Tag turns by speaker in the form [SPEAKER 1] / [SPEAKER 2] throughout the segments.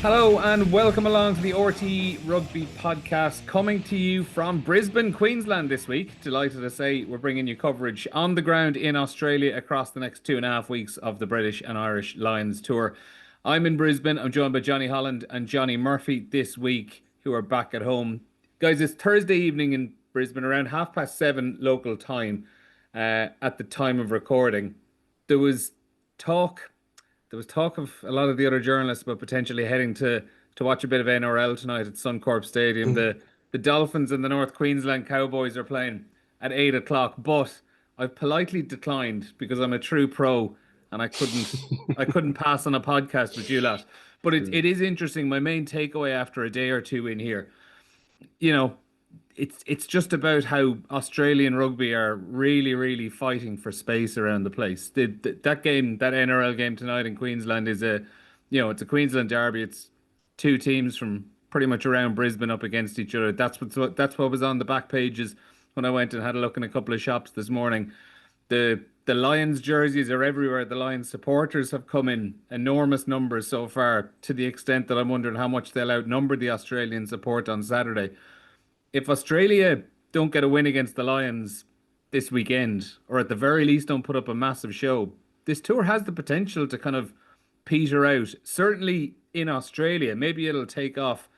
[SPEAKER 1] Hello and welcome along to the RTÉ Rugby podcast, coming to you from Brisbane, Queensland this week. Delighted to say we're bringing you coverage on the ground in Australia across the next 2.5 weeks of the British and Irish Lions tour. I'm in Brisbane. I'm joined by Jonny Holland and Johnny Murphy this week, who are back at home. Guys, it's Thursday evening in Brisbane, around 7:30 local time at the time of recording. There was talk of a lot of the other journalists about potentially heading to watch a bit of NRL tonight at Suncorp Stadium. The Dolphins and the North Queensland Cowboys are playing at 8 o'clock, but I've politely declined because I'm a true pro and I couldn't pass on a podcast with you lot. But it is interesting. My main takeaway after a day or two in here, it's just about how Australian rugby are really, really fighting for space around the place. That game, that NRL game tonight in Queensland it's a Queensland derby. It's two teams from pretty much around Brisbane up against each other. That's what was on the back pages when I went and had a look in a couple of shops this morning. The Lions jerseys are everywhere. The Lions supporters have come in enormous numbers so far, to the extent that I'm wondering how much they'll outnumber the Australian support on Saturday. If Australia don't get a win against the Lions this weekend, or at the very least don't put up a massive show, this tour has the potential to kind of peter out. Certainly in Australia, maybe it'll take off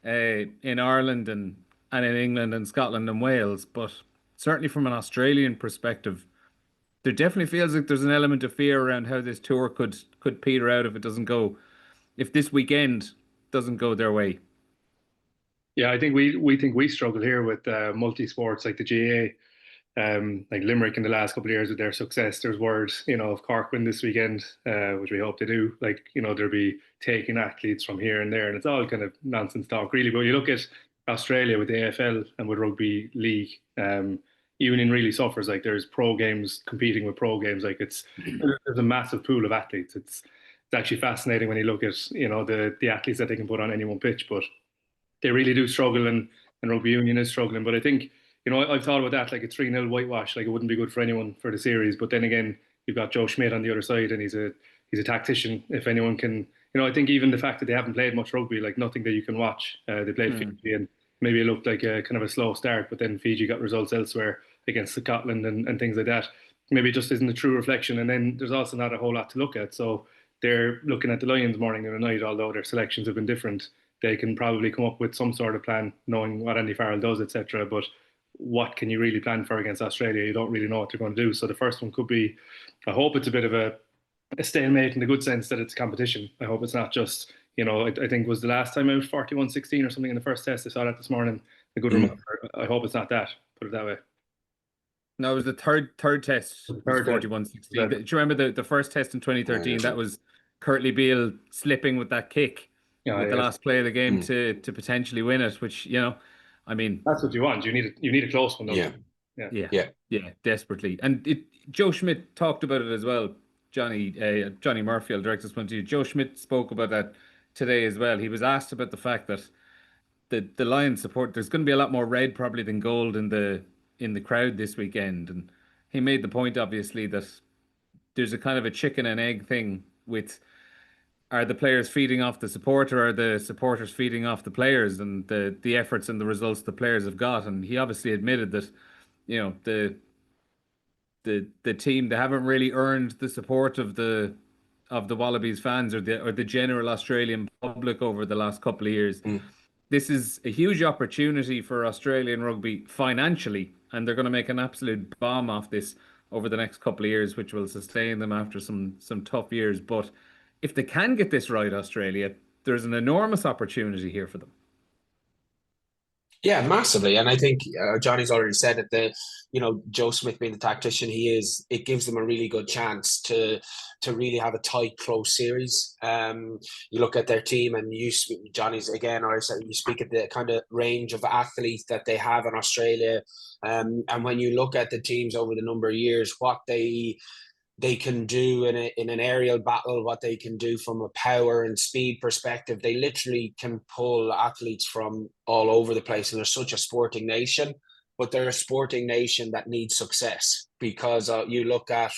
[SPEAKER 1] in Ireland and in England and Scotland and Wales, but certainly from an Australian perspective, there definitely feels like there's an element of fear around how this tour could peter out if this weekend doesn't go their way.
[SPEAKER 2] Yeah, I think we struggle here with multi-sports like the GA, like Limerick in the last couple of years with their success. There's words, of Cork win this weekend, which we hope they do. Like, they'll be taking athletes from here and there, and it's all kind of nonsense talk, really. But you look at Australia with the AFL and with Rugby League, union really suffers. Like, there's pro games competing with pro games. Like, there's a massive pool of athletes. It's actually fascinating when you look at the athletes that they can put on any one pitch, but they really do struggle, and rugby union is struggling. But I think, I've thought about that, like a 3-0 whitewash, like it wouldn't be good for anyone for the series. But then again, you've got Joe Schmidt on the other side, and he's a tactician. If anyone can, I think even the fact that they haven't played much rugby, like nothing that you can watch. They played Fiji, and maybe it looked like a kind of a slow start, but then Fiji got results elsewhere against Scotland and things like that. Maybe it just isn't a true reflection. And then there's also not a whole lot to look at. So they're looking at the Lions morning and night, although their selections have been different. They can probably come up with some sort of plan, knowing what Andy Farrell does, etc. But what can you really plan for against Australia? You don't really know what they're going to do. So the first one could be, I hope it's a bit of a stalemate in the good sense that it's competition. I hope it's not just, I think it was the last time out 41-16 or something in the first test. I saw that this morning. A good reminder. I hope it's not that. Put it that way.
[SPEAKER 1] No, it was the third test. 41-16. Do you remember the first test in 2013? That was Curtly Beale slipping with that kick. The last play of the game to potentially win it, which I mean,
[SPEAKER 2] that's what you want. You need a close one, though.
[SPEAKER 1] Yeah, desperately. And Joe Schmidt talked about it as well. Johnny Murphy, I'll direct this one to you. Joe Schmidt spoke about that today as well. He was asked about the fact that the Lions support, there's going to be a lot more red probably than gold in the crowd this weekend, and he made the point obviously that there's a kind of a chicken and egg thing with. Are the players feeding off the supporter? Or are the supporters feeding off the players and the efforts and the results the players have got? And he obviously admitted that, the team, they haven't really earned the support of the Wallabies fans or the general Australian public over the last couple of years. This is a huge opportunity for Australian rugby financially, and they're going to make an absolute bomb off this over the next couple of years, which will sustain them after some tough years. But if they can get this right, Australia, there's an enormous opportunity here for them.
[SPEAKER 3] Yeah, massively. And I think Johnny's already said that Joe Smith being the tactician it gives them a really good chance to really have a tight, close series. You look at their team, and Johnny's again, or you speak at the kind of range of athletes that they have in Australia. And when you look at the teams over the number of years, what they can do in an aerial battle, what they can do from a power and speed perspective. They literally can pull athletes from all over the place, and they're such a sporting nation, but they're a sporting nation that needs success, because you look at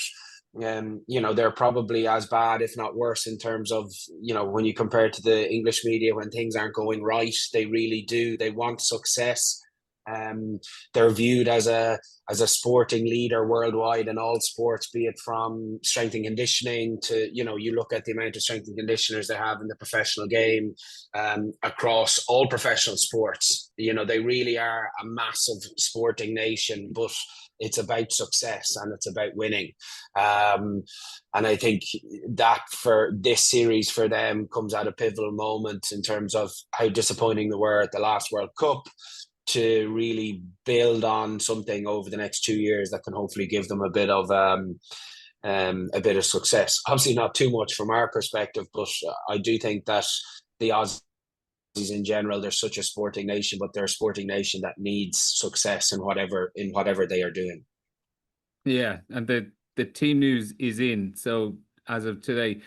[SPEAKER 3] they're probably as bad, if not worse, in terms of, when you compare it to the English media, when things aren't going right, they really do. They want success. They're viewed as a sporting leader worldwide in all sports, be it from strength and conditioning to, you look at the amount of strength and conditioners they have in the professional game, across all professional sports. They really are a massive sporting nation, but it's about success and it's about winning. And I think that for this series for them comes at a pivotal moment in terms of how disappointing they were at the last World Cup, to really build on something over the next 2 years that can hopefully give them a bit of success. Obviously not too much from our perspective, but I do think that the Aussies in general, they're such a sporting nation, but they're a sporting nation that needs success in whatever they are doing.
[SPEAKER 1] Yeah, and the team news is in. So as of today,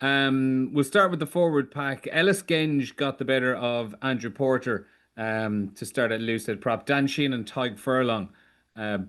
[SPEAKER 1] we'll start with the forward pack. Ellis Genge got the better of Andrew Porter to start at loosehead prop. Dan Sheehan and Tyg Furlong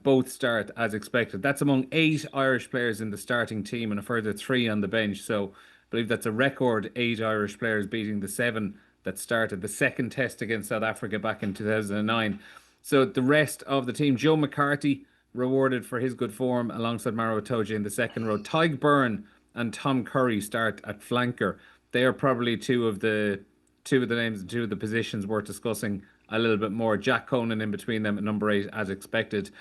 [SPEAKER 1] both start as expected. That's among 8 Irish players in the starting team and a further 3 on the bench. So I believe that's a record 8 Irish players, beating the 7 that started the second test against South Africa back in 2009. So the rest of the team: Joe McCarthy, rewarded for his good form alongside Maro Itoje in the second row. Tyg Byrne and Tom Curry start at flanker. They are probably two of the names and 2 of the positions worth discussing a little bit more. Jack Conan in between them at number 8 as expected.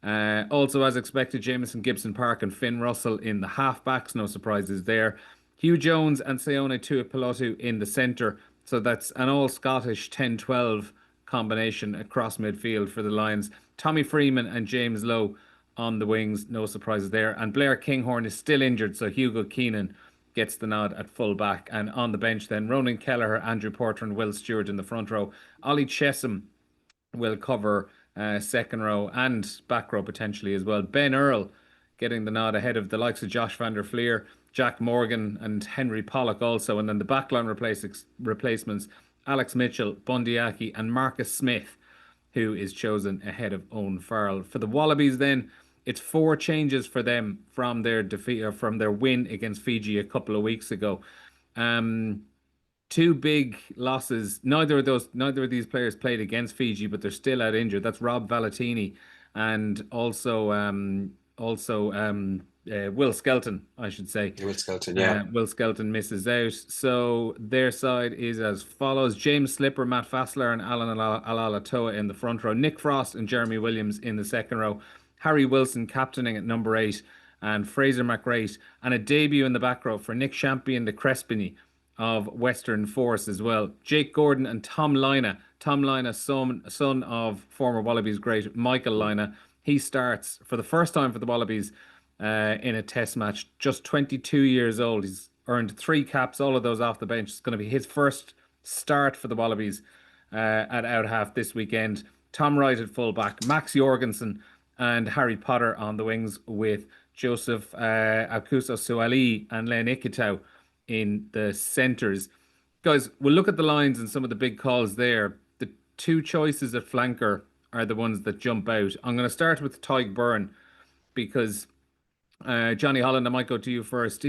[SPEAKER 1] Also as expected, Jameson Gibson Park and Finn Russell in the halfbacks. No surprises there. Hugh Jones and Sione Tuipulotu in the centre. So that's an all-Scottish 10-12 combination across midfield for the Lions. Tommy Freeman and James Lowe on the wings. No surprises there. And Blair Kinghorn is still injured, so Hugo Keenan gets the nod at full back. And on the bench then, Ronan Kelleher, Andrew Porter and Will Stewart in the front row. Ollie Chesham will cover second row and back row potentially as well. Ben Earl getting the nod ahead of the likes of Josh van der Fleer, Jack Morgan and Henry Pollock also. And then the backline replacements: Alex Mitchell, Bundyaki and Marcus Smith, who is chosen ahead of Owen Farrell. For the Wallabies then, it's 4 changes for them from their defeat, or from their win against Fiji a couple of weeks ago. 2 big losses. Neither of these players played against Fiji, but they're still out injured. That's Rob Valentini and also Will Skelton, I should say.
[SPEAKER 3] Will Skelton, yeah.
[SPEAKER 1] Will Skelton misses out. So their side is as follows: James Slipper, Matt Fassler and Alan Alalatoa in the front row. Nick Frost and Jeremy Williams in the second row. Harry Wilson captaining at number 8. And Fraser McRae. And a debut in the back row for Nick Champion de Crespigny of Western Force as well. Jake Gordon and Tom Lynagh. Tom Lynagh, son of former Wallabies great Michael Lynagh. He starts for the first time for the Wallabies in a test match. Just 22 years old. He's earned 3 caps, all of those off the bench. It's going to be his first start for the Wallabies at out half this weekend. Tom Wright at fullback, Max Jorgensen and Harry Potter on the wings, with Joseph Akuso Suali and Len Ikitau in the centres. Guys, we'll look at the lines and some of the big calls there. The 2 choices at flanker are the ones that jump out. I'm going to start with Tyg Byrne because Johnny Holland, I might go to you first.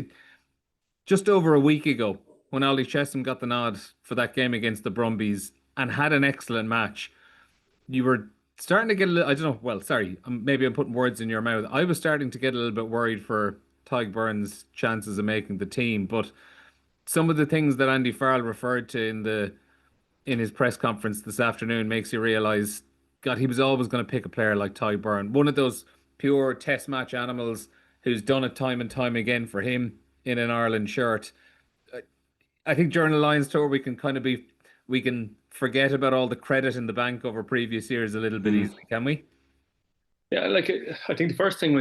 [SPEAKER 1] Just over a week ago, when Ollie Chesham got the nod for that game against the Brumbies and had an excellent match, you were starting to get a little, I don't know, well, sorry, maybe I'm putting words in your mouth. I was starting to get a little bit worried for Tyg Byrne's chances of making the team, but some of the things that Andy Farrell referred to in his press conference this afternoon makes you realise, God, he was always going to pick a player like Tyg Byrne, one of those pure test match animals who's done it time and time again for him in an Ireland shirt. I think during the Lions tour we can forget about all the credit in the bank over previous years a little bit easily, can we?
[SPEAKER 2] Yeah, I think the first thing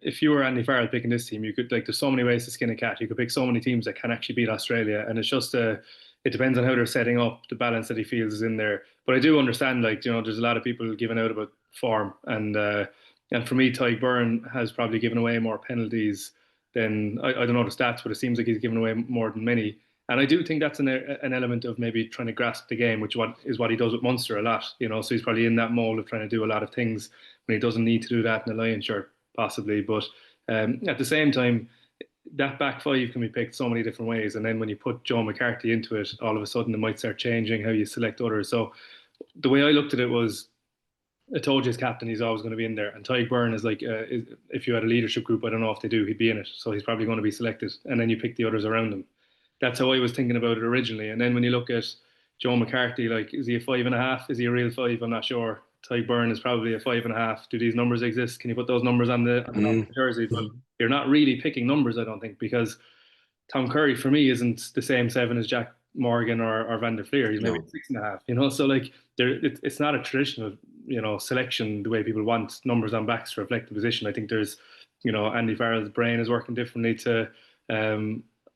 [SPEAKER 2] if you were Andy Farrell picking this team, you could, there's so many ways to skin a cat. You could pick so many teams that can actually beat Australia, and it's just it depends on how they're setting up, the balance that he feels is in there. But I do understand, there's a lot of people giving out about form, and for me, Tyg Byrne has probably given away more penalties than I don't know the stats, but it seems like he's given away more than many. And I do think that's an element of maybe trying to grasp the game, which is what he does with Munster a lot. So he's probably in that mold of trying to do a lot of things when he doesn't need to do that in a Lion shirt, possibly. But At the same time, that back five can be picked so many different ways, and then when you put Joe McCarthy into it, all of a sudden it might start changing how you select others. So the way I looked at it was, I told you as captain, he's always going to be in there. And Tyke Byrne is like, if you had a leadership group, I don't know if they do, he'd be in it. So he's probably going to be selected. And then you pick the others around him. That's how I was thinking about it originally. And then when you look at Joe McCarthy, like, is he a 5.5? Is he a real 5? I'm not sure. Tyke Byrne is probably a 5.5. Do these numbers exist? Can you put those numbers on the jersey? But you're not really picking numbers, I don't think, because Tom Curry for me isn't the same 7 as Jack Morgan or Van der Fleer. He's maybe 6.5. So like it's not a traditional selection the way people want numbers on backs to reflect the position. I think there's Andy Farrell's brain is working differently to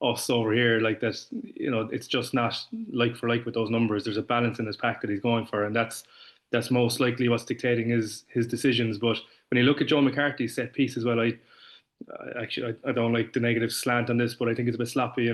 [SPEAKER 2] us over here, like that. It's just not like for like with those numbers. There's a balance in his pack that he's going for, and that's most likely what's dictating his decisions. But when you look at Joe McCarthy's set piece as well, I don't like the negative slant on this, but I think it's a bit sloppy,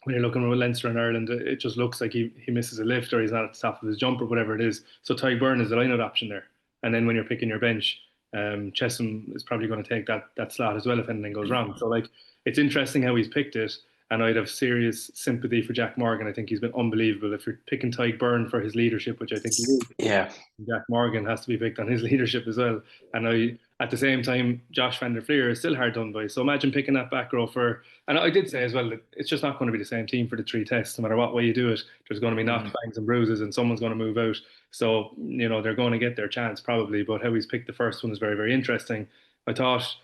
[SPEAKER 2] when you're looking at Leinster and Ireland, it just looks like he misses a lift or he's not at the top of his jump or whatever it is. So Tyke Byrne is the line-out option there. And then when you're picking your bench, Chessum is probably going to take that slot as well if anything goes wrong. So like, it's interesting how he's picked it, and I'd have serious sympathy for Jack Morgan. I think he's been unbelievable. If you're picking Tyke Byrne for his leadership, which I think he is, Jack Morgan has to be picked on his leadership as well. And at the same time, Josh Van der Fleer is still hard done by. So imagine picking that back row and I did say as well that it's just not going to be the same team for the 3 tests. No matter what way you do it, there's going to be knocks, bangs and bruises, and someone's going to move out. So, they're going to get their chance probably, but how he's picked the first one is very, very interesting. I thought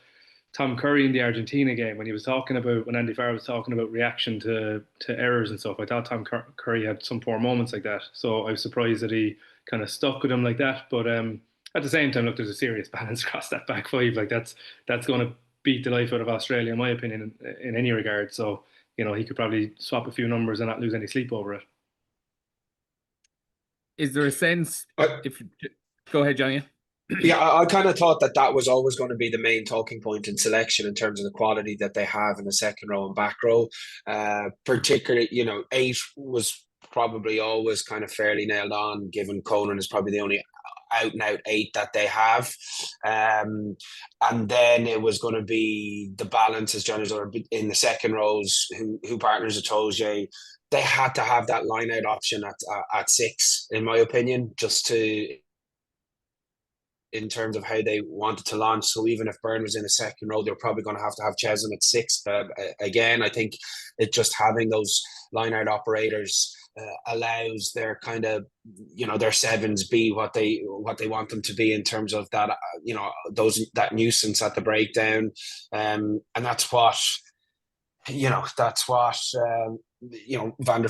[SPEAKER 2] Tom Curry in the Argentina game, when Andy Farrell was talking about reaction to errors and stuff, I thought Tom Curry had some poor moments like that. So I was surprised that he kind of stuck with him like that. But at the same time, look, there's a serious balance across that back five. Like that's going to beat the life out of Australia, in my opinion, in any regard. So, he could probably swap a few numbers and not lose any sleep over it.
[SPEAKER 1] Is there a sense, go ahead, Jonny?
[SPEAKER 3] Yeah, I kind of thought that was always going to be the main talking point in selection in terms of the quality that they have in the second row and back row. Particularly, 8 was probably always kind of fairly nailed on, given Conan is probably the only out and out 8 that they have. And then it was going to be the balance, as John is in the second rows, who partners with Toje. They had to have that line out option at 6, in my opinion, just in terms of how they wanted to launch. So even if Byrne was in the second row, they're probably going to have Chessum at 6. But again, I think it just having those line out operators allows their kind of their 7s be what they want them to be in terms of that that nuisance at the breakdown, and that's what Van der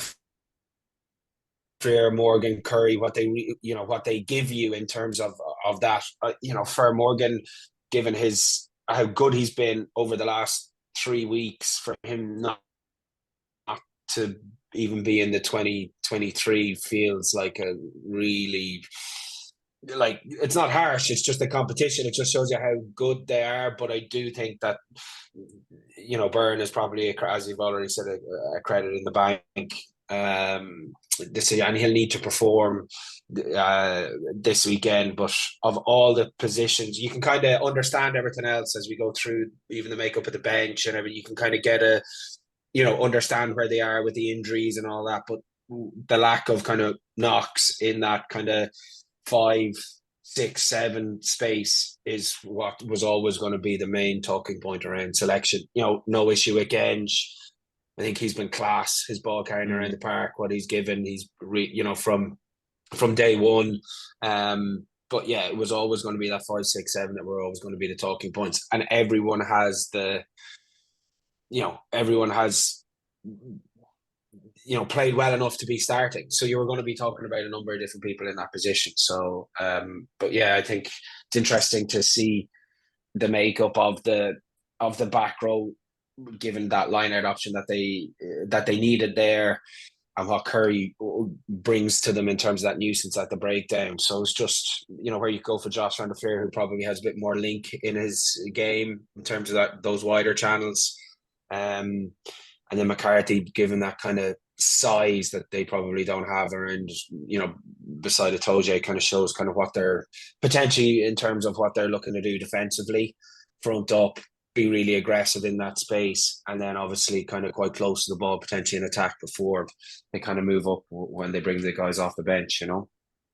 [SPEAKER 3] Fleer, Morgan, Curry, what they give you in terms of that. For Morgan, given how good he's been over the last 3 weeks, for him not to even be in the 2023 feels like a really, like, it's not harsh, it's just a competition. It just shows you how good they are. But I do think that Byrne is probably, as you've already said, a credit in the bank this year, and he'll need to perform this weekend. But of all the positions, you can kind of understand everything else as we go through, even the makeup of the bench and everything. You can kind of get understand where they are with the injuries and all that. But the lack of kind of knocks in that kind of 5, 6, 7 space is what was always going to be the main talking point around selection. No issue with Genge. I think he's been class. His ball carrying around the park, what he's given, he's from day one. But yeah, it was always going to be that 5, 6, 7 that were always going to be the talking points, and everyone has played well enough to be starting. So you were going to be talking about a number of different people in that position. So, but yeah, I think it's interesting to see the makeup of the back row, given that line-out option that they needed there, and what Curry brings to them in terms of that nuisance at the breakdown. So it's just, where you go for Josh Van der Fleer, who probably has a bit more link in his game in terms of those wider channels. And then McCarthy, given that kind of size that they probably don't have around, beside Itoje, kind of shows kind of what they're potentially in terms of what they're looking to do defensively. front up, be really aggressive in that space, and then obviously kind of quite close to the ball, potentially in attack before they kind of move up when they bring the guys off the bench, you know.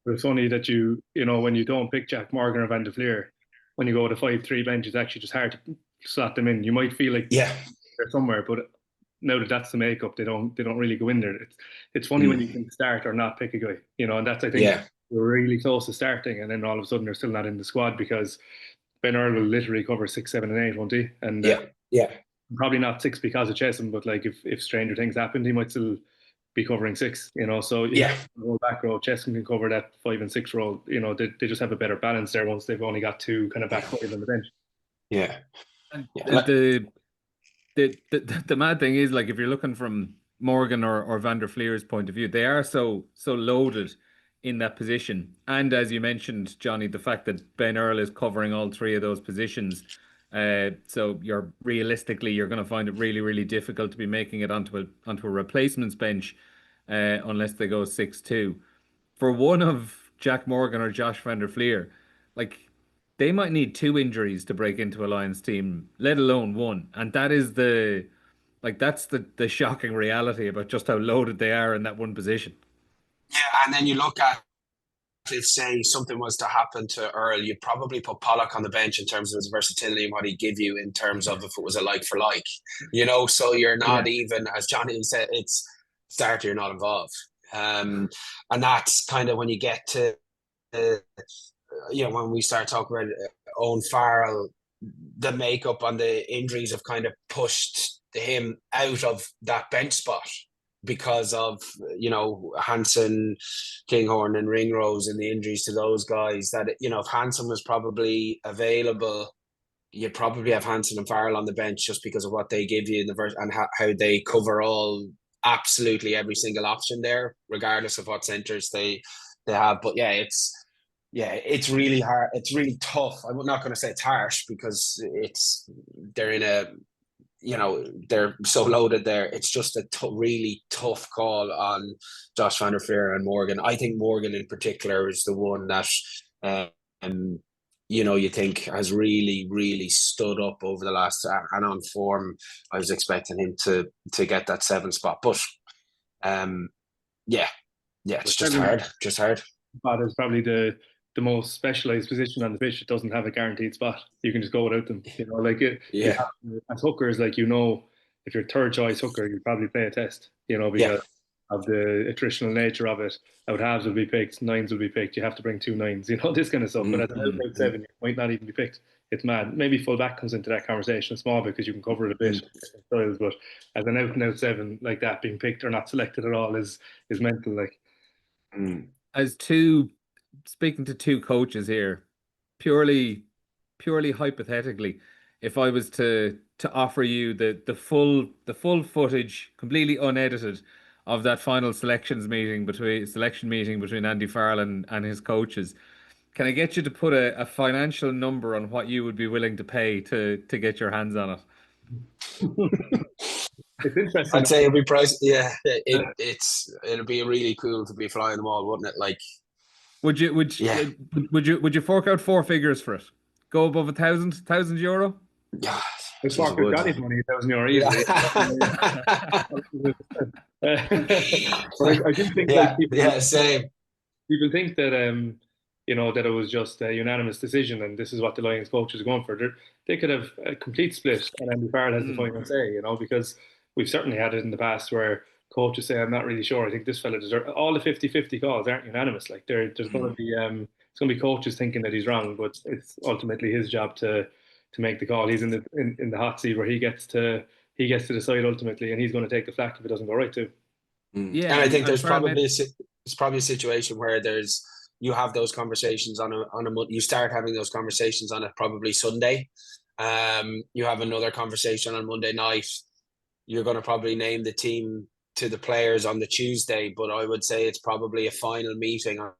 [SPEAKER 2] But it's funny that you know, when you don't pick Jack Morgan or Van der Fleer, when you go to 5-3 bench, it's actually just hard to slot them in. You might feel like
[SPEAKER 3] Yeah,
[SPEAKER 2] they're somewhere, but now that that's the makeup, they don't really go in there. It's funny when you can start or not pick a guy, you know, and that's, I think,
[SPEAKER 3] yeah,
[SPEAKER 2] we're really close to starting, and then all of a sudden they're still not in the squad because Ben Earl will literally cover 6, 7, and 8, won't he? And
[SPEAKER 3] yeah.
[SPEAKER 2] probably not 6 because of Chesham, but like if stranger things happened, he might still be covering 6, you know. So
[SPEAKER 3] Yeah.
[SPEAKER 2] Whole back row, Chesham can cover that 5 and 6 role. You know, they just have a better balance there once they've only got 2 kind of back 5 on the bench.
[SPEAKER 3] Yeah.
[SPEAKER 1] And
[SPEAKER 3] Yeah.
[SPEAKER 1] the mad thing is, like, if you're looking from Morgan or Van der Fleer's point of view, they are so loaded in that position. And as you mentioned, Johnny, the fact that Ben Earl is covering all 3 of those positions, so you're going to find it really, really difficult to be making it onto a replacements bench, unless they go 6-2. For one of Jack Morgan or Josh Van der Fleer, like, they might need 2 injuries to break into a Lions team, let alone 1. And that is that's the shocking reality about just how loaded they are in that one position.
[SPEAKER 3] Yeah, and then you look at, if say something was to happen to Earl, you'd probably put Pollock on the bench in terms of his versatility and what he'd give you in terms of if it was a like for like, you know. So you're not even, as Jonny said, it's starter, you're not involved. And that's kind of when you get to when we start talking about Owen Farrell, the makeup on the injuries have kind of pushed him out of that bench spot because of, you know, Hansen, Kinghorn and Ringrose and the injuries to those guys. That, you know, if Hansen was probably available, you'd probably have Hansen and Farrell on the bench just because of what they give you in the and how they cover absolutely every single option there, regardless of what centres they have. But it's really hard. It's really tough. I'm not going to say it's harsh because they're in a, you know, they're so loaded there. It's just a really tough call on Josh Van der Fleer and Morgan. I think Morgan in particular is the one that, you know, you think has really, really stood up over the last, and on form. I was expecting him to get that 7 spot, but it's just hard.
[SPEAKER 2] Spot is probably the most specialized position on the pitch. It doesn't have a guaranteed spot. You can just go without them. You know, like as hookers, like, you know, if you're third choice hooker, you probably play a test. You know, because of the attritional nature of it. Out halves will be picked, 9s will be picked. You have to bring 2 9s. You know, this kind of stuff. But as an out 7, you might not even be picked. It's mad. Maybe full back comes into that conversation small because you can cover it a bit. Styles, but as an out and out 7 like that, being picked or not selected at all is mental. Like,
[SPEAKER 1] speaking to 2 coaches here, purely hypothetically, if I was to offer you the full footage, completely unedited, of that final selection meeting between Andy Farrell and his coaches, can I get you to put a financial number on what you would be willing to pay to get your hands on it?
[SPEAKER 2] It's interesting.
[SPEAKER 3] I'd say it'll be priced. Yeah, it'll be really cool to be flying them all, wouldn't it? Like, would
[SPEAKER 1] you fork out 4 figures for it? Go above €1,000?
[SPEAKER 3] Yeah,
[SPEAKER 2] it's fork out Johnny's money, €1,000 easily. But I do think
[SPEAKER 3] same.
[SPEAKER 2] People think that you know, that it was just a unanimous decision and this is what the Lions coaches are going for. They could have a complete split and Andy Farrell has the final say, you know, because we've certainly had it in the past where coaches say, I'm not really sure, I think this fella deserves. All the 50-50 calls aren't unanimous. Like, there's going to be it's going to be coaches thinking that he's wrong, but it's ultimately his job to make the call. He's in the hot seat where he gets to decide ultimately, and he's going to take the flak if it doesn't go right too.
[SPEAKER 3] Yeah, and I think there's probably a situation where you have those conversations on a you start having those conversations on a probably Sunday. You have another conversation on Monday night. You're going to probably name the team to the players on the Tuesday, but I would say it's probably a final meeting on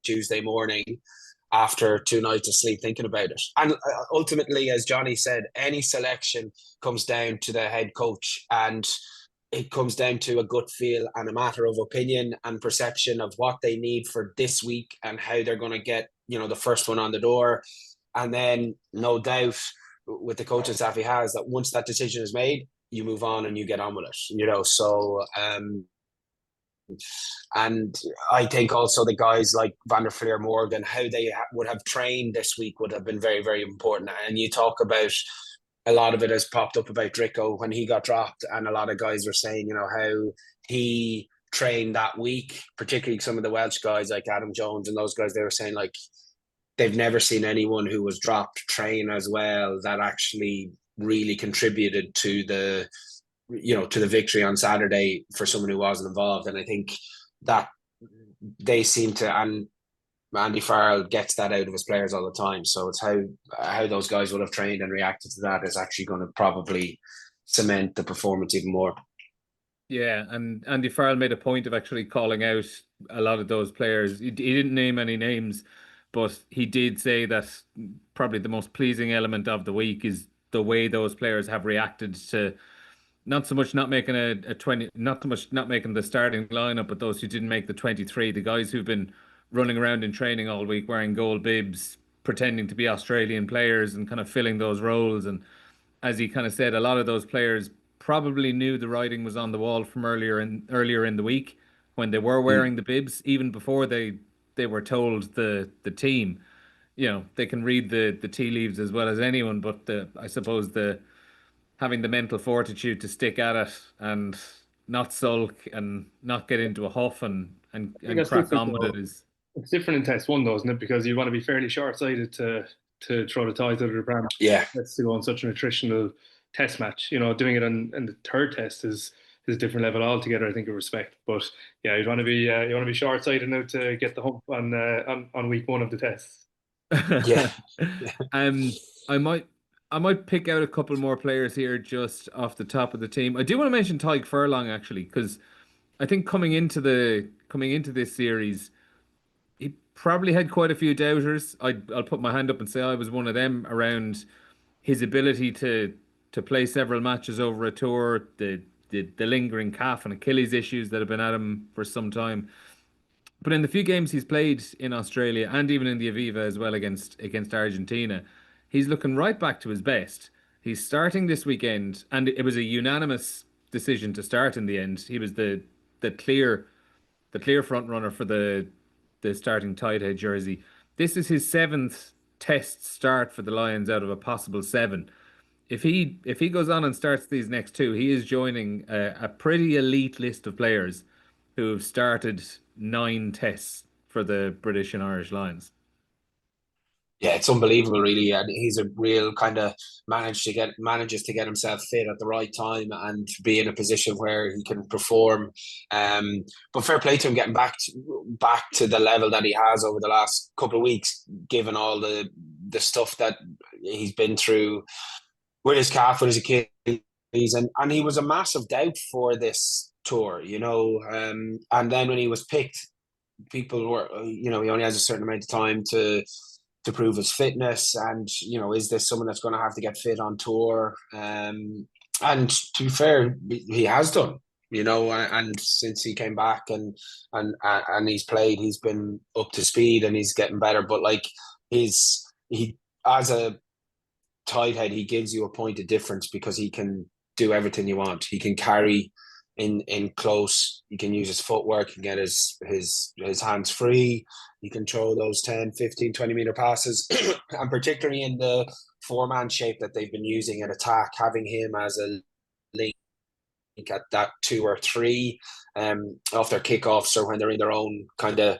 [SPEAKER 3] Tuesday morning after 2 nights of sleep thinking about it. And ultimately, as Jonny said, any selection comes down to the head coach, and it comes down to a gut feel and a matter of opinion and perception of what they need for this week and how they're going to get, you know, the first one on the door. And then no doubt with the coaching staff he has, that once that decision is made, you move on and you get on with it, you know. So and I think also the guys like Van der Fleer, Morgan, how they would have trained this week would have been very, very important. And you talk about, a lot of it has popped up about Dricko when he got dropped, and a lot of guys were saying, you know, how he trained that week, particularly some of the Welsh guys like Adam Jones and those guys. They were saying like they've never seen anyone who was dropped train as well, that actually really contributed to the, you know, to the victory on Saturday for someone who wasn't involved. And I think that they seem to, and Andy Farrell gets that out of his players all the time. So it's how those guys will have trained and reacted to that is actually going to probably cement the performance even more.
[SPEAKER 1] Yeah, and Andy Farrell made a point of actually calling out a lot of those players. He didn't name any names, but he did say that probably the most pleasing element of the week is the way those players have reacted to not so much not making a 20, not so much not making the starting lineup, but those who didn't make the 23, the guys who've been running around in training all week wearing gold bibs, pretending to be Australian players and kind of filling those roles. And as he kind of said, a lot of those players probably knew the writing was on the wall from earlier in the week when they were wearing the bibs, even before they were told the team. You know, they can read the tea leaves as well as anyone, but I suppose the having the mental fortitude to stick at it and not sulk and not get into a huff and crack on with it is.
[SPEAKER 2] It's different in Test 1 though, isn't it? Because you want to be fairly short-sighted to throw the ties out of the pram.
[SPEAKER 3] Yeah.
[SPEAKER 2] That's to go on such an attritional test match. You know, doing it in the third test is a different level altogether, I think, of respect. But yeah, you want to be short-sighted now to get the hump on week 1 of the test.
[SPEAKER 3] Yeah.
[SPEAKER 1] I might pick out a couple more players here just off the top of the team. I do want to mention Tyke Furlong actually, because I think coming into this series, he probably had quite a few doubters. I'll put my hand up and say I was one of them, around his ability to play several matches over a tour, the lingering calf and Achilles issues that have been at him for some time. But in the few games he's played in Australia and even in the Aviva as well against Argentina, he's looking right back to his best. He's starting this weekend, and it was a unanimous decision to start in the end. He was the clear front runner for the starting tight head jersey. This is his 7th test start for the Lions out of a possible 7. If he goes on and starts these next 2, he is joining a pretty elite list of players who have started 9 tests for the British and Irish Lions.
[SPEAKER 3] Yeah, it's unbelievable, really. And he's a real kind of manages to get himself fit at the right time and be in a position where he can perform. But fair play to him getting back to the level that he has over the last couple of weeks, given all the stuff that he's been through with his calf, with his Achilles, and he was a massive doubt for this tour, you know. And then when he was picked, people were, you know, he only has a certain amount of time to prove his fitness, and you know, is this someone that's going to have to get fit on tour? And to be fair, he has done, you know, and since he came back and he's played, he's been up to speed and he's getting better. But like he as a tight head, he gives you a point of difference because he can do everything you want. He can carry in close, he can use his footwork, he can get his hands free, he can throw those 10, 15, 20 meter passes. And particularly in the 4-man shape that they've been using at attack, having him as a link at that 2 or 3 off their kickoffs, or when they're in their own kind of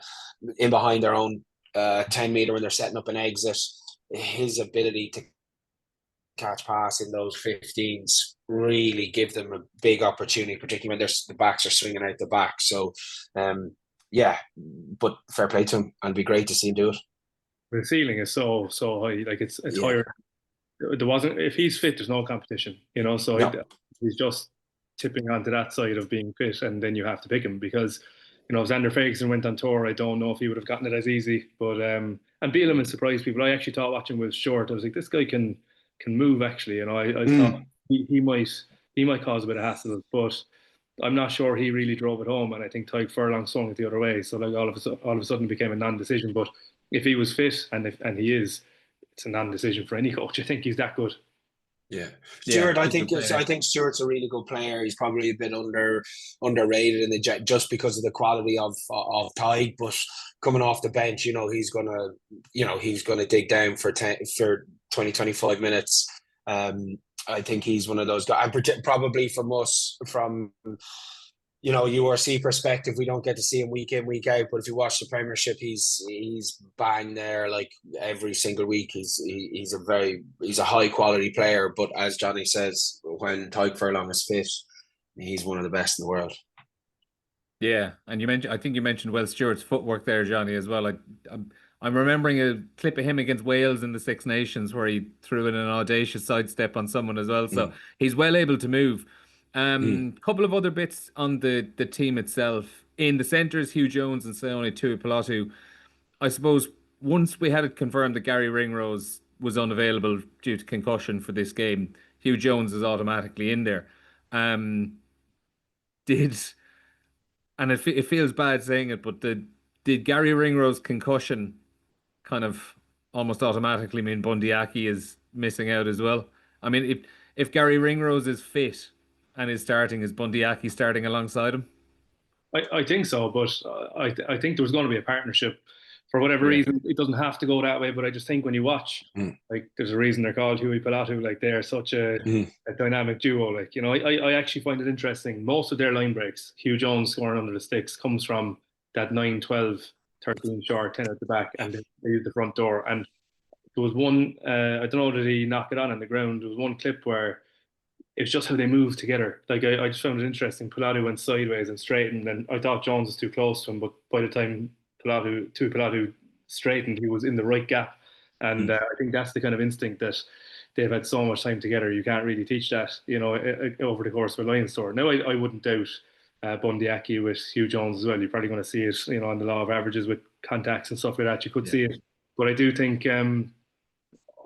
[SPEAKER 3] in behind their own 10 meter when they're setting up an exit, his ability to catch pass in those 15s really give them a big opportunity, particularly when the backs are swinging out the back. So yeah, but fair play to him, and it'd be great to see him do it.
[SPEAKER 2] The ceiling is so high, like it's higher. There wasn't, if he's fit, there's no competition, you know. So no. He's just tipping onto that side of being fit, and then you have to pick him because, you know, if Xander Ferguson went on tour, I don't know if he would have gotten it as easy. But and Bielema surprised people. I actually thought watching was short. I was like, this guy can move actually. You know, I thought he might cause a bit of hassle, but I'm not sure he really drove it home. And I think Tyke Furlong swung it the other way. So like all of a sudden it became a non-decision. But if he was fit, and he is, it's a non-decision for any coach. I think he's that good.
[SPEAKER 3] Yeah,
[SPEAKER 1] Yeah,
[SPEAKER 3] Stewart.
[SPEAKER 1] he's a good player.
[SPEAKER 3] I think Stewart's a really good player. He's probably a bit underrated in the Jet just because of the quality of Tadhg. But coming off the bench, he's gonna dig down for 20, 25 minutes. I think he's one of those guys. And probably from us, from URC perspective, we don't get to see him week in, week out. But if you watch the Premiership, he's bang there like every single week. He's a high quality player. But as Jonny says, when Tadhg Furlong is fit, he's one of the best in the world.
[SPEAKER 1] Yeah, and I think you mentioned Will Stewart's footwork there, Jonny, as well. I'm remembering a clip of him against Wales in the Six Nations where he threw in an audacious sidestep on someone as well. So he's well able to move. Couple of other bits on the team itself. In the centres, Hugh Jones and Sione Tuipulotu. I suppose once we had it confirmed that Gary Ringrose was unavailable due to concussion for this game, Hugh Jones is automatically in there. It feels bad saying it, but did Gary Ringrose concussion kind of almost automatically mean Bundy Aki is missing out as well? I mean, if Gary Ringrose is fit and is starting, is Bundy Aki starting alongside him?
[SPEAKER 2] I think so, but I think there was going to be a partnership. For whatever reason, it doesn't have to go that way. But I just think when you watch, like, there's a reason they're called Huey Pilatu. Like, they're such a dynamic duo. Like, I actually find it interesting. Most of their line breaks, Hugh Jones scoring under the sticks, comes from that 9, 12, 13 short, 10 at the back, and they use the front door. And there was one, I don't know, did he knock it on the ground? There was one clip where it's just how they move together. Like, I just found it interesting. Pilatu went sideways and straightened, and I thought Jones was too close to him, but by the time Pilatu straightened, he was in the right gap. And I think that's the kind of instinct that they've had so much time together. You can't really teach that, over the course of a Lions tour. Now, I wouldn't doubt Bundy Aki with Hugh Jones as well. You're probably going to see it, on the law of averages with contacts and stuff like that. You could see it. But I do think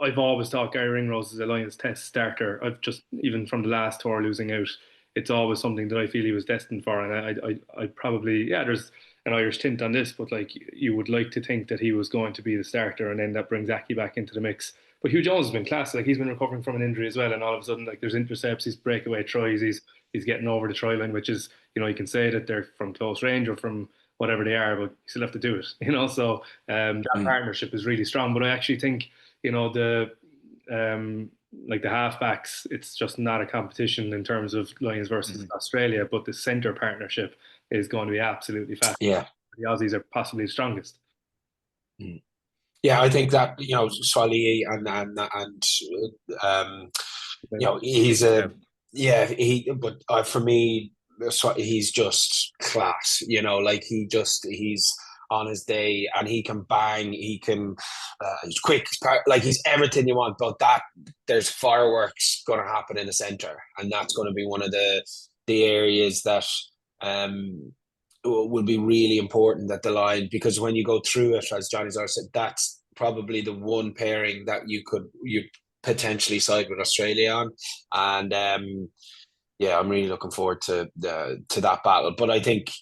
[SPEAKER 2] I've always thought Gary Ringrose is a Lions test starter. I've just, even from the last tour losing out, it's always something that I feel he was destined for. And I probably, there's an Irish tint on this, but like, you would like to think that he was going to be the starter, and then that brings Aki back into the mix. But Hugh Jones has been class. Like, he's been recovering from an injury as well, and all of a sudden, like, there's intercepts, he's breakaway tries, he's getting over the try line, which is, you can say that they're from close range or from whatever they are, but you still have to do it. So that partnership is really strong. But I actually think, the like the halfbacks, it's just not a competition in terms of Lions versus Australia, but the centre partnership is going to be absolutely fast.
[SPEAKER 3] Yeah.
[SPEAKER 2] The Aussies are possibly the strongest.
[SPEAKER 3] Yeah, I think that, Swali he's but for me, he's just class, like he's on his day, and he can bang, he's quick, he's everything you want. But that there's fireworks going to happen in the centre, and that's going to be one of the areas that will be really important at the line, because when you go through it, as Johnny's already said, that's probably the one pairing that you potentially side with Australia on. And I'm really looking forward to that battle. But I think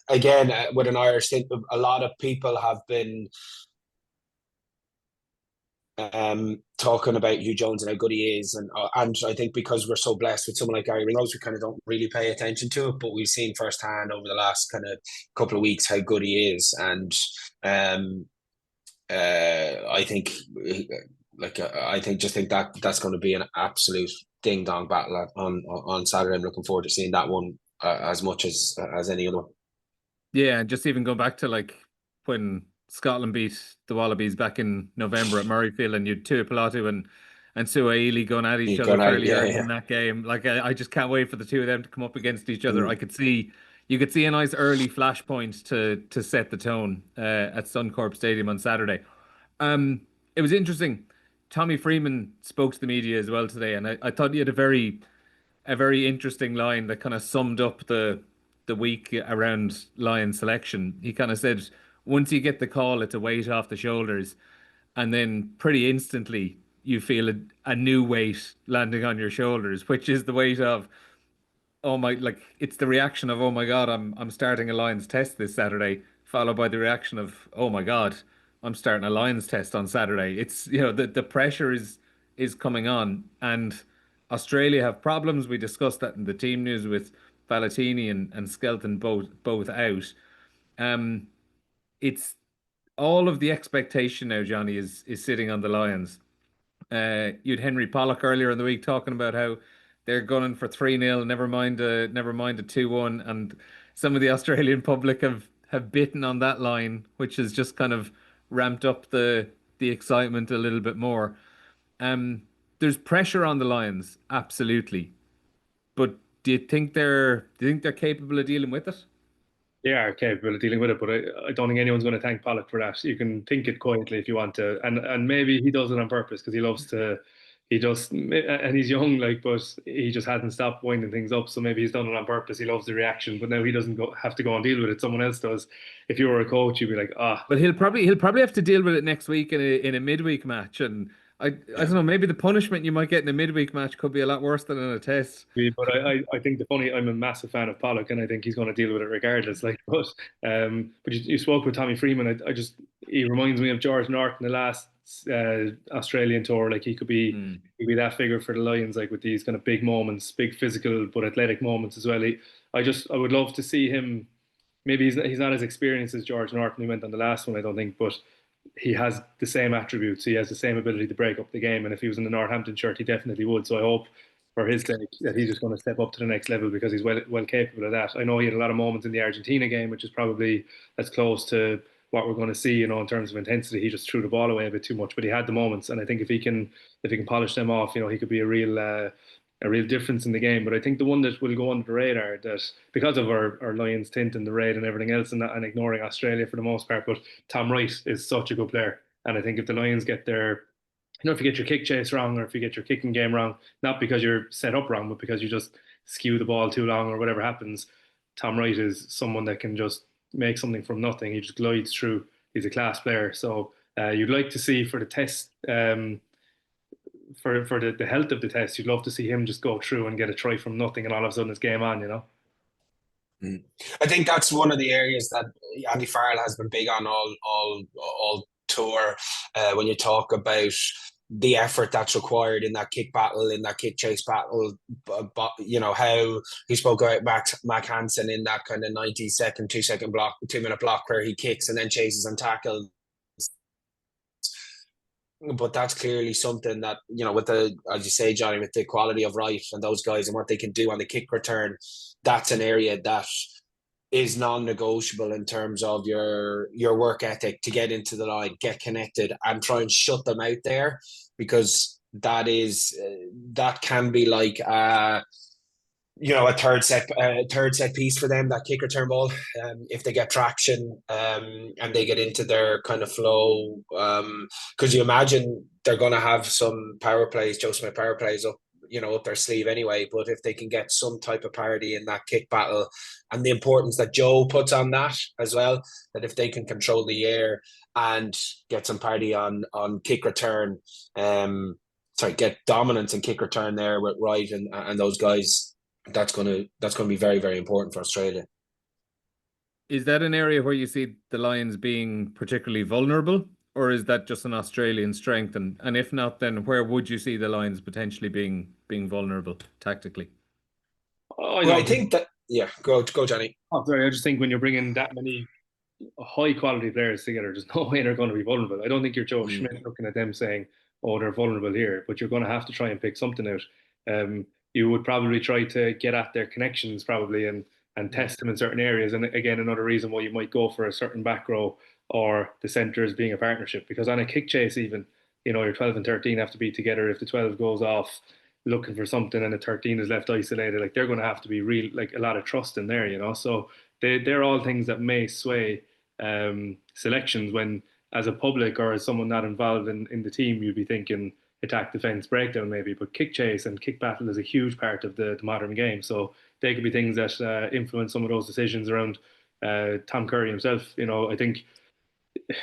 [SPEAKER 3] again, with an Irish thing, a lot of people have been talking about Hugh Jones and how good he is, and I think because we're so blessed with someone like Gary Ringrose, we kind of don't really pay attention to it, but we've seen firsthand over the last kind of couple of weeks how good he is. And I think that that's going to be an absolute ding dong battle on Saturday. I'm looking forward to seeing that one as much as any other one.
[SPEAKER 1] Yeah, and just even go back to like when Scotland beat the Wallabies back in November at Murrayfield, and you had Tuipulotu and Suhaili going at each other fairly early in that game. Like, I just can't wait for the two of them to come up against each other. You could see a nice early flashpoint to set the tone at Suncorp Stadium on Saturday. It was interesting. Tommy Freeman spoke to the media as well today, and I thought he had a very interesting line that kind of summed up the week around Lion selection. He kind of said, once you get the call, it's a weight off the shoulders, and then pretty instantly you feel a new weight landing on your shoulders, which is the weight of, it's the reaction of, oh my God, I'm starting a Lions test this Saturday, followed by the reaction of, oh my God, I'm starting a Lions test on Saturday. It's, the pressure is coming on, and Australia have problems. We discussed that in the team news with Valentini and Skelton both out. Um, it's all of the expectation now, Johnny, is sitting on the Lions. You'd Henry Pollock earlier in the week talking about how they're gunning for 3-0, never mind a 2-1, and some of the Australian public have bitten on that line, which has just kind of ramped up the excitement a little bit more. Um, there's pressure on the Lions, absolutely, but do you think they're capable of dealing with it?
[SPEAKER 2] They are capable of dealing with it, but I don't think anyone's going to thank Pollock for that. You can think it quietly if you want to, and maybe he does it on purpose because he loves to. He just and he's young, like, but he just hasn't stopped winding things up. So maybe he's done it on purpose. He loves the reaction, but now he doesn't have to go and deal with it. Someone else does. If you were a coach, you'd be like, ah.
[SPEAKER 1] But he'll probably have to deal with it next week in a midweek match, and I don't know, maybe the punishment you might get in a midweek match could be a lot worse than in a test.
[SPEAKER 2] But I think I'm a massive fan of Pollock, and I think he's going to deal with it regardless. Like, but you spoke with Tommy Freeman. He reminds me of George Norton the last Australian tour. Like, he'd be that figure for the Lions, like with these kind of big moments, big physical but athletic moments as well. I would love to see him. Maybe he's not as experienced as George Norton who went on the last one, I don't think, but he has the same attributes. He has the same ability to break up the game. And if he was in the Northampton shirt, he definitely would. So I hope for his sake that he's just going to step up to the next level because he's well capable of that. I know he had a lot of moments in the Argentina game, which is probably as close to what we're going to see, in terms of intensity. He just threw the ball away a bit too much, but he had the moments, and I think if he can polish them off, he could be a real difference in the game. But I think the one that will go under the radar, that because of our Lions tint and the raid and everything else, and ignoring Australia for the most part, but Tom Wright is such a good player, and I think if the Lions get their if you get your kick chase wrong or if you get your kicking game wrong, not because you're set up wrong, but because you just skew the ball too long or whatever happens, Tom Wright is someone that can just make something from nothing. He just glides through. He's a class player. So you'd like to see for the test, for the health of the test, you'd love to see him just go through and get a try from nothing, and all of a sudden it's game on.
[SPEAKER 3] I think that's one of the areas that Andy Farrell has been big on all tour. When you talk about the effort that's required in that kick battle, in that kick chase battle, but how he spoke about Mac Hansen in that kind of 90-second, 2-second block, 2-minute block where he kicks and then chases and tackles. But that's clearly something that, with the, as you say, Johnny, with the quality of Wright and those guys and what they can do on the kick return, that's an area that is non-negotiable in terms of your work ethic to get into the line, get connected, and try and shut them out there, because that can be like a third set piece for them, that kick return ball. If they get traction and they get into their kind of flow, because you imagine they're going to have some power plays, Joe Smith power plays up their sleeve anyway. But if they can get some type of parity in that kick battle, and the importance that Joe puts on that as well, that if they can control the air and get some parity on kick return, get dominance in kick return there with Wright and those guys, that's gonna be very, very important for Australia.
[SPEAKER 1] Is that an area where you see the Lions being particularly vulnerable, or is that just an Australian strength? And if not, then where would you see the Lions potentially being vulnerable tactically?
[SPEAKER 3] I think that, yeah, go Johnny.
[SPEAKER 2] Oh, sorry, I just think when you're bringing that many high quality players together, there's no way they're going to be vulnerable. I don't think you're Joe Schmidt looking at them saying, "Oh, they're vulnerable here," but you're going to have to try and pick something out. You would probably try to get at their connections probably and test them in certain areas. And again, another reason why you might go for a certain back row or the centres being a partnership, because on a kick chase, even, your 12 and 13 have to be together. If the 12 goes off looking for something and the 13 is left isolated, like, they're going to have to be real, like, a lot of trust in there. So they're all things that may sway selections when, as a public or as someone not involved in the team, you'd be thinking attack, defense, breakdown maybe, but kick chase and kick battle is a huge part of the modern game. So they could be things that influence some of those decisions around Tom Curry himself. I think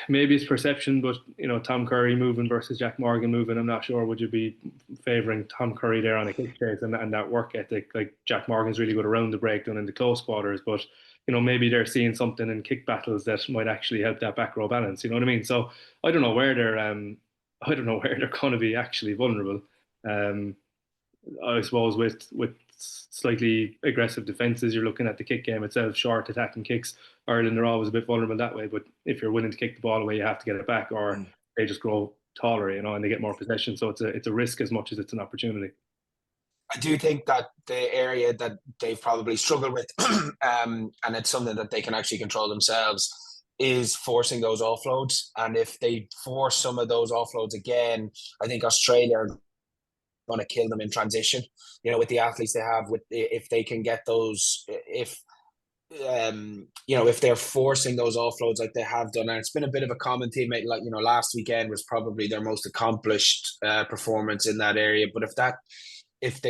[SPEAKER 2] maybe it's perception, but Tom Curry moving versus Jack Morgan moving, I'm not sure. Would you be favouring Tom Curry there on a kick chase and that work ethic? Like, Jack Morgan's really good around the breakdown in the close quarters, but maybe they're seeing something in kick battles that might actually help that back row balance. You know what I mean? So I don't know where they're I don't know where they're going to be actually vulnerable. Um, I suppose with slightly aggressive defenses, you're looking at the kick game itself, short attacking kicks. Ireland are always a bit vulnerable that way, but if you're willing to kick the ball away, you have to get it back, or they just grow taller, and they get more possession. So it's a risk as much as it's an opportunity.
[SPEAKER 3] I do think that the area that they've probably struggled with, and it's something that they can actually control themselves, is forcing those offloads. And if they force some of those offloads again, I think Australia are going to kill them in transition. With the athletes they have, if they can get those, if they're forcing those offloads like they have done, and it's been a bit of a common theme. Like last weekend was probably their most accomplished performance in that area. But if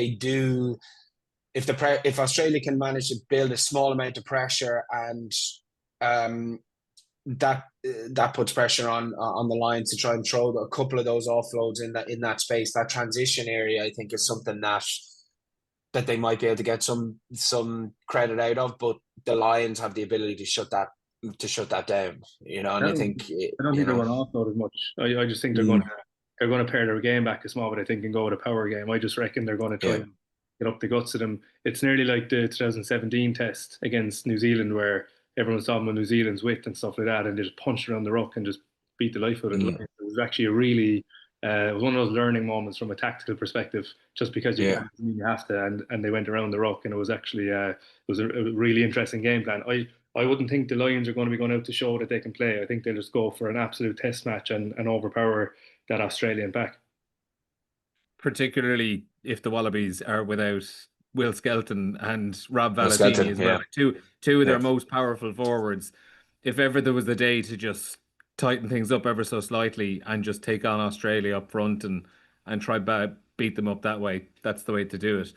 [SPEAKER 3] Australia can manage to build a small amount of pressure, and that puts pressure on the Lions to try and throw a couple of those offloads in that space, that transition area, I think is something that they might be able to get some credit out of. But the Lions have the ability to shut that down, and I don't think
[SPEAKER 2] they're going to offload as much. I just think they're going to pare their game back a small bit, I think, and go with a power game. I just reckon they're going to try and get up the guts of them. It's nearly like the 2017 test against New Zealand, where everyone's talking about New Zealand's width and stuff like that, and they just punched around the ruck and just beat the life out of it. It was actually it was one of those learning moments from a tactical perspective, just because you have to, and they went around the ruck, and it was actually it was a really interesting game plan. I wouldn't think the Lions are going to be going out to show that they can play. I think they'll just go for an absolute test match and overpower that Australian pack.
[SPEAKER 1] Particularly if the Wallabies are without Will Skelton and Rob Valetini as well. Two of their most powerful forwards. If ever there was a day to just tighten things up ever so slightly and just take on Australia up front and try beat them up that way, that's the way to do it.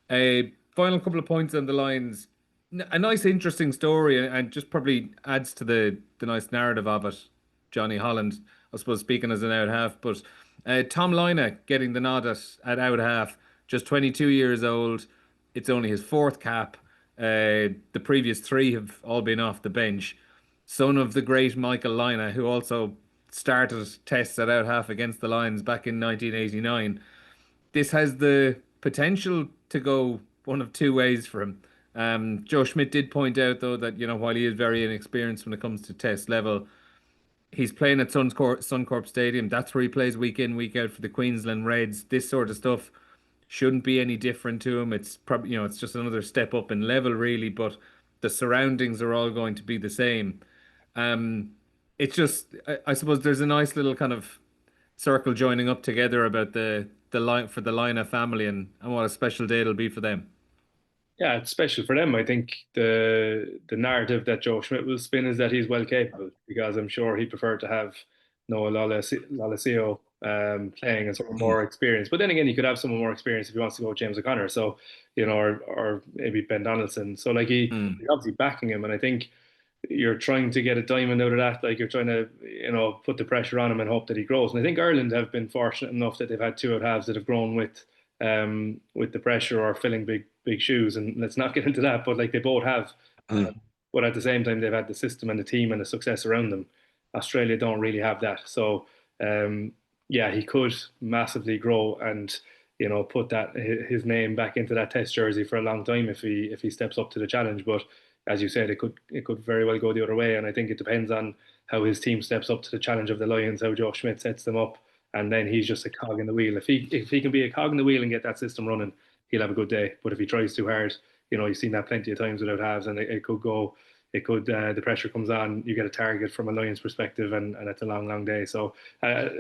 [SPEAKER 1] A final couple of points on the Lions. A nice, interesting story, and just probably adds to the nice narrative of it. Jonny Holland, I suppose, speaking as an out half, but Tom Lynagh getting the nod at out half, just 22 years old. It's only his fourth cap. The previous three have all been off the bench. Son of the great Michael Lynagh, who also started tests at out half against the Lions back in 1989. This has the potential to go one of two ways for him. Joe Schmidt did point out, though, that while he is very inexperienced when it comes to test level, he's playing at Suncorp Stadium. That's where he plays week in, week out for the Queensland Reds. This sort of stuff shouldn't be any different to him. It's probably it's just another step up in level, really. But the surroundings are all going to be the same. It's just, I suppose, there's a nice little kind of circle joining up together about the line for the Lynagh family and what a special day it'll be for them.
[SPEAKER 2] Yeah, it's special for them. I think the narrative that Joe Schmidt will spin is that he's well capable, because I'm sure he'd prefer to have Noah Lolesio playing and someone more experienced. But then again, he could have someone more experienced if he wants to go with James O'Connor. So, or maybe Ben Donaldson. So like he's obviously backing him, and I think you're trying to get a diamond out of that. Like you're trying to, put the pressure on him and hope that he grows. And I think Ireland have been fortunate enough that they've had two out halves that have grown with the pressure or filling big shoes. And let's not get into that, but like they both have. But at the same time, they've had the system and the team and the success around them. Australia don't really have that. So he could massively grow and put that his name back into that test jersey for a long time if he steps up to the challenge. But as you said, it could very well go the other way, and I think it depends on how his team steps up to the challenge of the Lions, how Joe Schmidt sets them up, and then he's just a cog in the wheel. If he can be a cog in the wheel and get that system running, he'll have a good day. But if he tries too hard, you've seen that plenty of times without halves, and it could go. It could the pressure comes on, you get a target from a Lions perspective, and it's a long day. So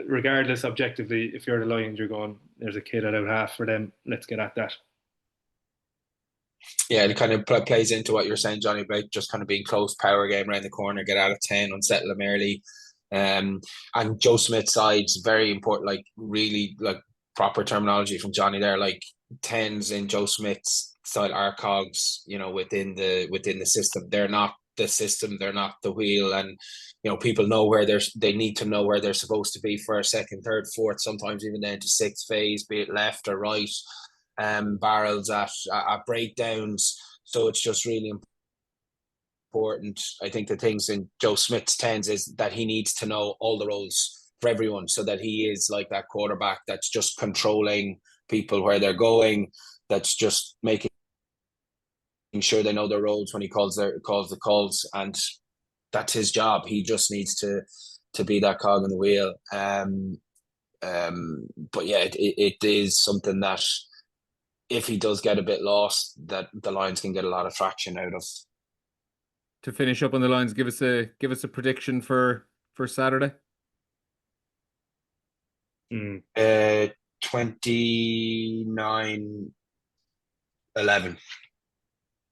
[SPEAKER 2] regardless, objectively, if you're the Lions, you're going, there's a kid at out half for them, let's get at that.
[SPEAKER 3] Yeah, it kind of plays into what you're saying, Jonny, about just kind of being close, power game around the corner, get out of 10, unsettle them early. And Joe Smith's side's very important, like really like proper terminology from Jonny there, like 10s in Joe Smith's side are cogs, within the system. They're not the system, they're not the wheel, and people know where they need to know where they're supposed to be for a second, third, fourth, sometimes even down to sixth phase, be it left or right. Barrels at breakdowns. So it's just really important. I think the things in Joe Smith's tens is that he needs to know all the roles for everyone, so that he is like that quarterback that's just controlling people where they're going, that's just making sure they know their roles when he calls the calls, and that's his job. He just needs to be that cog in the wheel. But yeah, it is something that if he does get a bit lost, that the Lions can get a lot of traction out of.
[SPEAKER 1] To finish up on the Lions, give us a prediction for Saturday.
[SPEAKER 3] 29-11.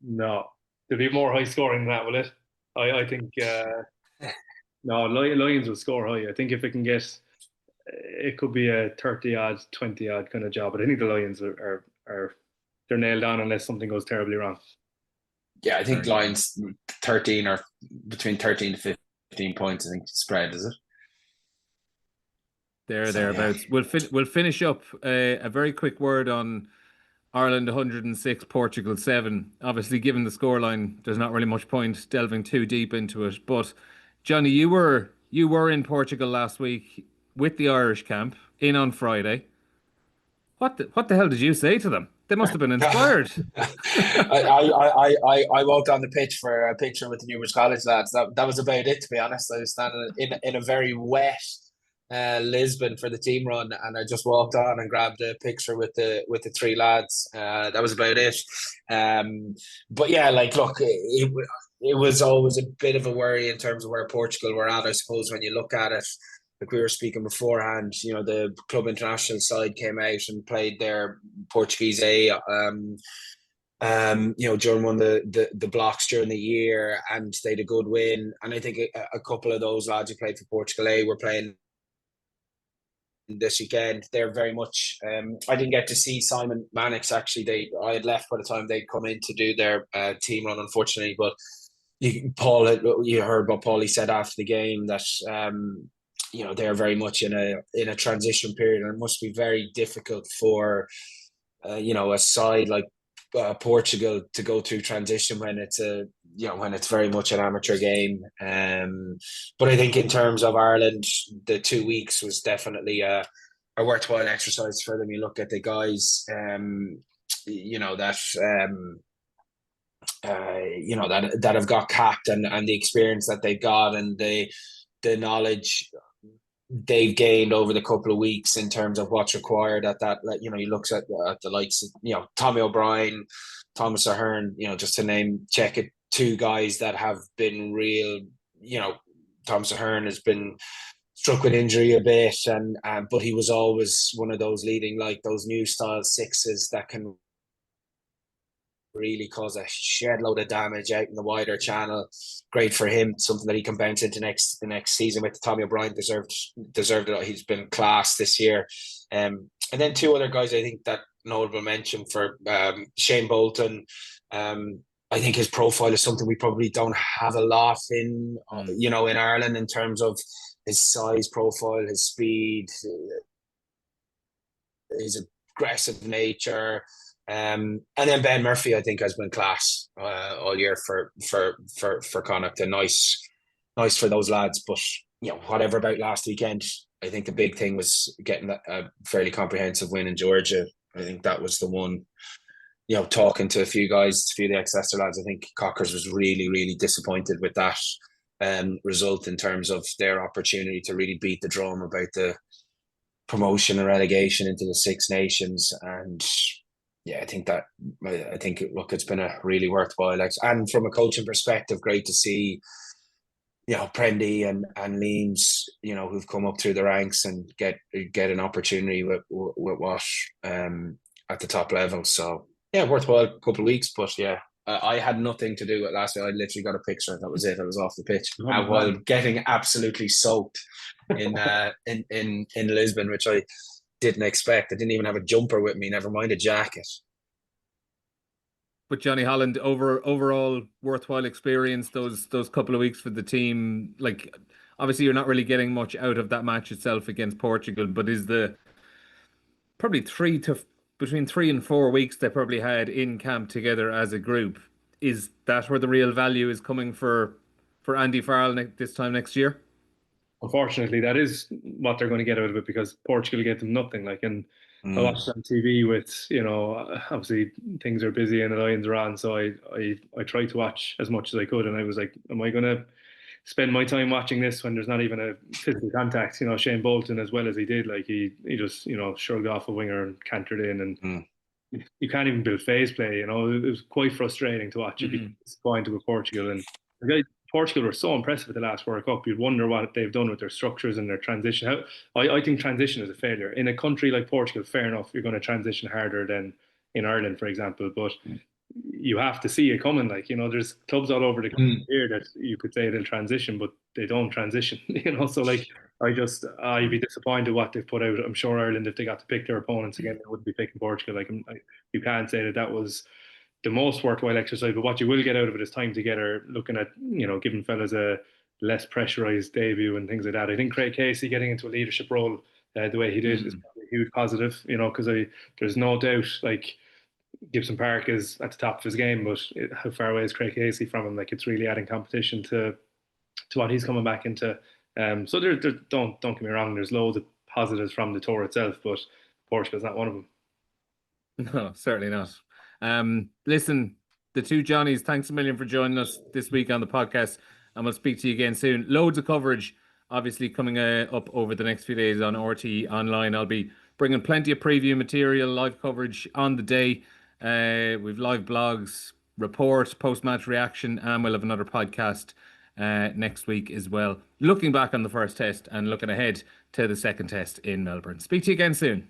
[SPEAKER 2] No, there'll be more high scoring than that, will it? I think no, Lions will score high. I think if it can get, it could be a 30-odd, 20-odd kind of job. But I think the Lions are they're nailed on unless something goes terribly wrong.
[SPEAKER 3] Yeah, I think Lions 13 or between 13 to 15 points. I think spread, is it?
[SPEAKER 1] Thereabouts. Yeah. We'll finish up a very quick word on Ireland 106, Portugal 7. Obviously, given the scoreline, there's not really much point delving too deep into it. But Jonny, you were in Portugal last week with the Irish camp in on Friday. What the hell did you say to them? They must have been inspired.
[SPEAKER 3] I walked on the pitch for a picture with the Newbridge College lads. That was about it, to be honest. I was standing in a very wet Lisbon for the team run, and I just walked on and grabbed a picture with the three lads. That was about it. But yeah, like, look, it was always a bit of a worry in terms of where Portugal were at, I suppose, when you look at it. Like we were speaking beforehand, you know, the club international side came out and played their Portuguese A. You know, Johne won the blocks during the year, and they had a good win. And I think a couple of those lads who played for Portugal A were playing this weekend. They're very much. I didn't get to see Simon Mannix actually. I had left by the time they'd come in to do their team run, unfortunately. But you heard what Paulie said after the game, that you know, they're very much in a transition period, and it must be very difficult for you know, a side like Portugal to go through transition when it's when it's very much an amateur game. But I think in terms of Ireland, the 2 weeks was definitely a worthwhile exercise for them. You look at the guys, you know, that that have got capped, and the experience that they've got, and the knowledge they've gained over the couple of weeks in terms of what's required at that. You know, you look at the likes of, you know, Tommy O'Brien, Thomas Ahern, you know, just to check it, two guys that have been real. You know, Thomas Ahern has been struck with injury a bit, and but he was always one of those leading, like, those new style sixes that can really cause a shed load of damage out in the wider channel. Great for him, something that he can bounce into the next season with. Tommy O'Brien deserved it. He's been class this year. And then two other guys I think that notable mention for Shane Bolton. I think his profile is something we probably don't have a lot in, you know, in Ireland, in terms of his size profile, his speed, his aggressive nature. And then Ben Murphy, I think, has been class all year for Connacht. And nice for those lads. But, you know, whatever about last weekend, I think the big thing was getting a fairly comprehensive win in Georgia. I think that was the one. You know, talking to a few guys, a few of the ex-Leicester lads, I think Cockers was really, really disappointed with that result in terms of their opportunity to really beat the drum about the promotion and relegation into the Six Nations. And yeah, I think look, it's been a really worthwhile, and from a coaching perspective, great to see, you know, Prendy and Leams, you know, who've come up through the ranks and get an opportunity with what at the top level. So yeah, worthwhile couple of weeks. But yeah, I had nothing to do with last week. I literally got a picture. That was it. I was off the pitch while getting absolutely soaked in Lisbon, which I didn't expect. I didn't even have a jumper with me, never mind a jacket.
[SPEAKER 1] But Jonny, Holland, overall worthwhile experience those couple of weeks for the team. Like, obviously you're not really getting much out of that match itself against Portugal, but is the probably between 3 and 4 weeks they probably had in camp together as a group. is that where the real value is coming for Andy Farrell this time next year?
[SPEAKER 2] Unfortunately, that is what they're going to get out of it, because Portugal get them nothing. Like, and I watched on TV with, obviously things are busy and the Lions are on, so I tried to watch as much as I could, and I was like, am I going to spend my time watching this when there's not even a physical contact? Shane Bolton, as well as he did, like he just shrugged off a winger and cantered in, and you can't even build phase play. It was quite frustrating to watch. You'd be disappointed with Portugal, and Portugal were so impressive at the last World Cup. You'd wonder what they've done with their structures and their transition. I think transition is a failure. In a country like Portugal, fair enough, you're going to transition harder than in Ireland, for example, but you have to see it coming. Like, there's clubs all over the country here that you could say they'll transition, but they don't transition, so like, I'd be disappointed what they've put out. I'm sure Ireland, if they got to pick their opponents again, they wouldn't be picking Portugal. Like, you can't say that was the most worthwhile exercise, but what you will get out of it is time together, looking at, giving fellas a less pressurized debut and things like that. I think Craig Casey getting into a leadership role the way he did is probably a huge positive, because there's no doubt, like, Gibson Park is at the top of his game, but how far away is Craig Casey from him? Like, it's really adding competition to what he's coming back into. So don't get me wrong, there's loads of positives from the tour itself, but Portugal's not one of them.
[SPEAKER 1] No, certainly not. Listen, the two Johnnies, thanks a million for joining us this week on the podcast, and we'll speak to you again soon. Loads of coverage, obviously, coming up over the next few days on RTÉ Online. I'll be bringing plenty of preview material, live coverage on the day. We've live blogs, reports, post-match reaction, and we'll have another podcast next week as well, looking back on the first test and looking ahead to the second test in Melbourne. Speak to you again soon.